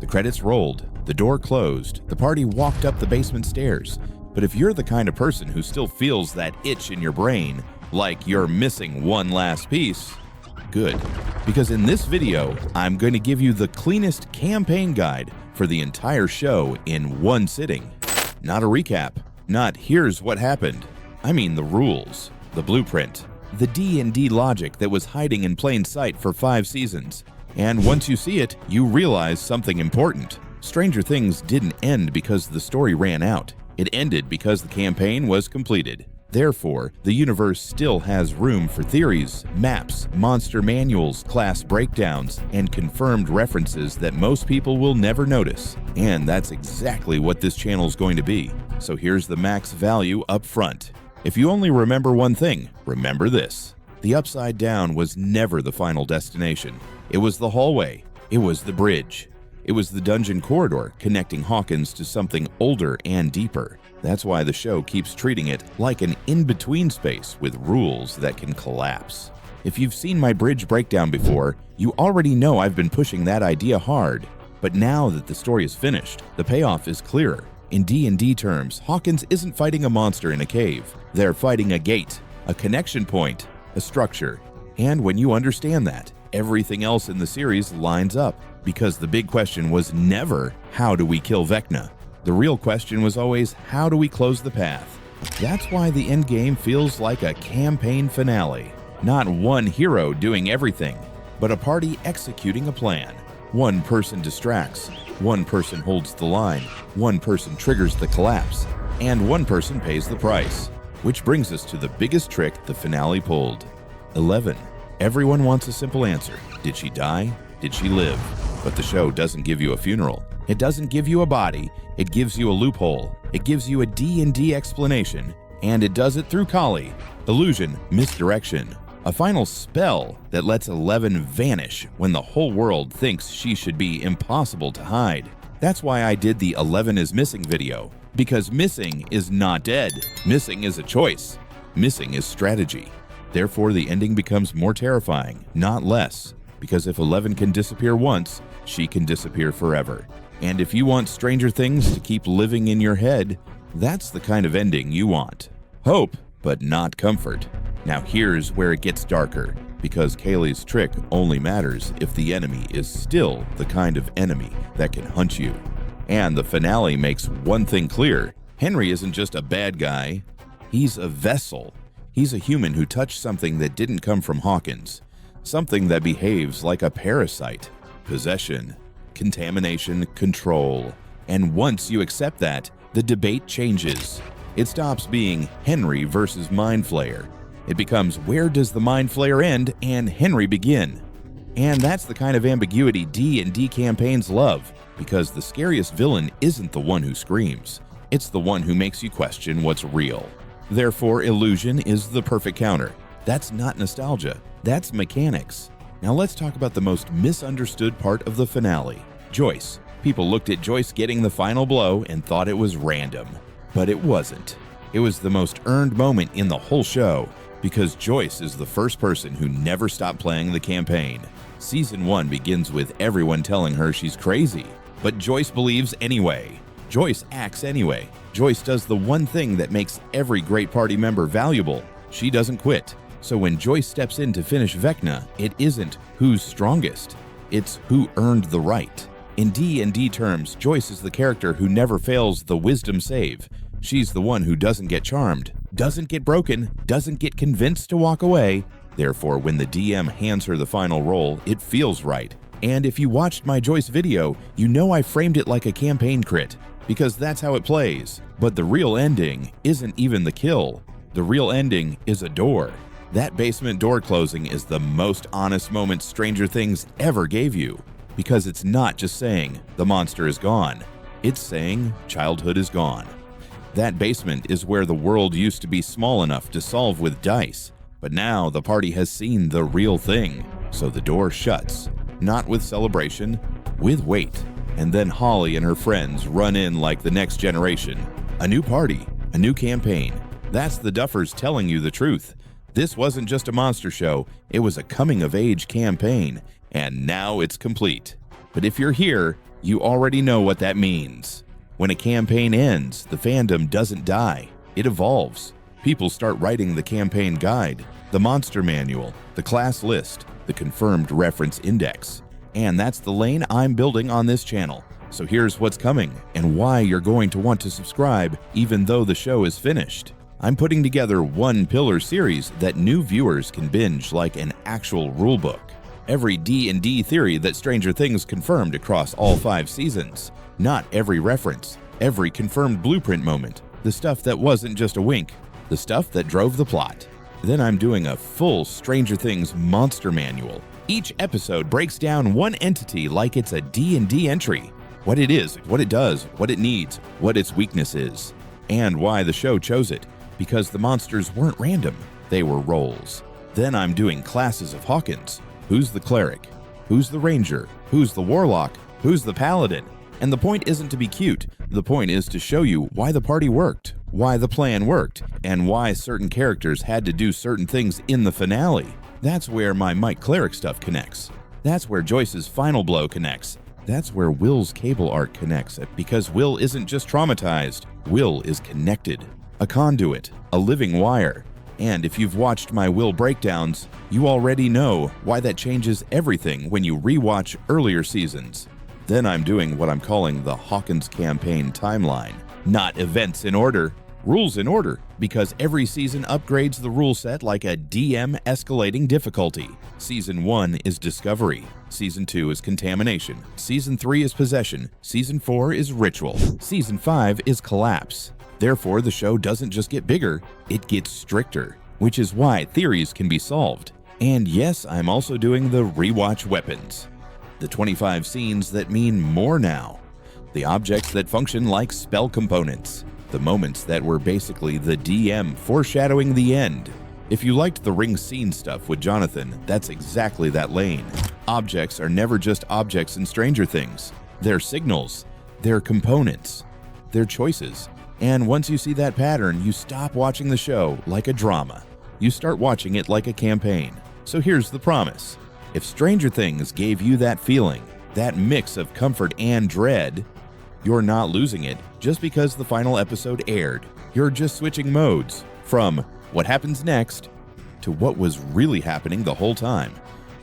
The credits rolled, the door closed, the party walked up the basement stairs. But if you're the kind of person who still feels that itch in your brain, like you're missing one last piece, good. Because in this video, I'm going to give you the cleanest campaign guide for the entire show in one sitting. Not a recap, not here's what happened. I mean the rules, the blueprint, the D&D logic that was hiding in plain sight for 5 seasons. And once you see it, you realize something important. Stranger Things didn't end because the story ran out. It ended because the campaign was completed. Therefore, the universe still has room for theories, maps, monster manuals, class breakdowns, and confirmed references that most people will never notice. And that's exactly what this channel's going to be. So here's the max value up front. If you only remember one thing, remember this. The Upside Down was never the final destination. It was the hallway. It was the bridge. It was the dungeon corridor connecting Hawkins to something older and deeper. That's why the show keeps treating it like an in-between space with rules that can collapse. If you've seen my bridge breakdown before, you already know I've been pushing that idea hard. But now that the story is finished, the payoff is clearer. In D&D terms, Hawkins isn't fighting a monster in a cave. They're fighting a gate, a connection point, a structure. And when you understand that, everything else in the series lines up. Because the big question was never, how do we kill Vecna? The real question was always, how do we close the path? That's why the endgame feels like a campaign finale. Not one hero doing everything, but a party executing a plan. One person distracts, one person holds the line, one person triggers the collapse, and one person pays the price. Which brings us to the biggest trick the finale pulled. 11. Everyone wants a simple answer. Did she die? Did she live? But the show doesn't give you a funeral. It doesn't give you a body. It gives you a loophole. It gives you a D&D explanation. And it does it through Kali, illusion, misdirection. A final spell that lets 11 vanish when the whole world thinks she should be impossible to hide. That's why I did the 11 is missing video. Because missing is not dead. Missing is a choice. Missing is strategy. Therefore, the ending becomes more terrifying, not less. Because if 11 can disappear once, she can disappear forever. And if you want Stranger Things to keep living in your head, that's the kind of ending you want. Hope, but not comfort. Now here's where it gets darker, because Kaylee's trick only matters if the enemy is still the kind of enemy that can hunt you. And the finale makes one thing clear. Henry isn't just a bad guy. He's a vessel. He's a human who touched something that didn't come from Hawkins. Something that behaves like a parasite. Possession, contamination, control. And once you accept that, the debate changes. It stops being Henry versus Mind Flayer. It becomes, where does the Mind Flayer end and Henry begin? And that's the kind of ambiguity D&D campaigns love, because the scariest villain isn't the one who screams. It's the one who makes you question what's real. Therefore, illusion is the perfect counter. That's not nostalgia, that's mechanics. Now let's talk about the most misunderstood part of the finale, Joyce. People looked at Joyce getting the final blow and thought it was random. But it wasn't. It was the most earned moment in the whole show, because Joyce is the first person who never stopped playing the campaign. Season 1 begins with everyone telling her she's crazy, but Joyce believes anyway. Joyce acts anyway. Joyce does the one thing that makes every great party member valuable. She doesn't quit. So when Joyce steps in to finish Vecna, it isn't who's strongest. It's who earned the right. In D&D terms, Joyce is the character who never fails the wisdom save. She's the one who doesn't get charmed, doesn't get broken, doesn't get convinced to walk away. Therefore, when the DM hands her the final roll, it feels right. And if you watched my Joyce video, you know I framed it like a campaign crit, because that's how it plays. But the real ending isn't even the kill. The real ending is a door. That basement door closing is the most honest moment Stranger Things ever gave you, because it's not just saying the monster is gone. It's saying childhood is gone. That basement is where the world used to be small enough to solve with dice, but now the party has seen the real thing, so the door shuts, not with celebration, with weight. And then Holly and her friends run in like the next generation. A new party, a new campaign. That's the Duffers telling you the truth. This wasn't just a monster show, it was a coming-of-age campaign, and now it's complete. But if you're here, You already know what that means. When a campaign ends, the fandom doesn't die. It evolves. People start writing the campaign guide, the monster manual, the class list, the confirmed reference index. And that's the lane I'm building on this channel. So here's what's coming and why you're going to want to subscribe even though the show is finished. I'm putting together one pillar series that new viewers can binge like an actual rulebook. Every D&D theory that Stranger Things confirmed across all 5 seasons. Not every reference, every confirmed blueprint moment. The stuff that wasn't just a wink, the stuff that drove the plot. Then I'm doing a full Stranger Things monster manual. Each episode breaks down one entity like it's a D&D entry. What it is, what it does, what it needs, what its weakness is, and why the show chose it. Because the monsters weren't random, they were roles. Then I'm doing classes of Hawkins. Who's the cleric? Who's the ranger? Who's the warlock? Who's the paladin? And the point isn't to be cute. The point is to show you why the party worked, why the plan worked, and why certain characters had to do certain things in the finale. That's where my Mike Cleric stuff connects. That's where Joyce's final blow connects. That's where Will's cable arc connects, because Will isn't just traumatized. Will is connected. A conduit, a living wire. And if you've watched my Will breakdowns, you already know why that changes everything when you rewatch earlier seasons. Then I'm doing what I'm calling the Hawkins campaign timeline. Not events in order, rules in order, because every season upgrades the rule set like a DM escalating difficulty. Season 1 is Discovery. Season 2 is Contamination. Season 3 is Possession. Season 4 is Ritual. Season 5 is Collapse. Therefore, the show doesn't just get bigger, it gets stricter, which is why theories can be solved. And yes, I'm also doing the rewatch weapons. The 25 scenes that mean more now. The objects that function like spell components. The moments that were basically the DM foreshadowing the end. If you liked the ring scene stuff with Jonathan, that's exactly that lane. Objects are never just objects in Stranger Things. They're signals, they're components, they're choices. And once you see that pattern, you stop watching the show like a drama. You start watching it like a campaign. So here's the promise. If Stranger Things gave you that feeling, that mix of comfort and dread, you're not losing it just because the final episode aired. You're just switching modes from what happens next to what was really happening the whole time.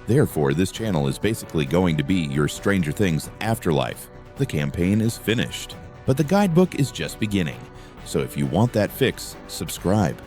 Therefore, this channel is basically going to be your Stranger Things afterlife. The campaign is finished, but the guidebook is just beginning. So if you want that fix, subscribe.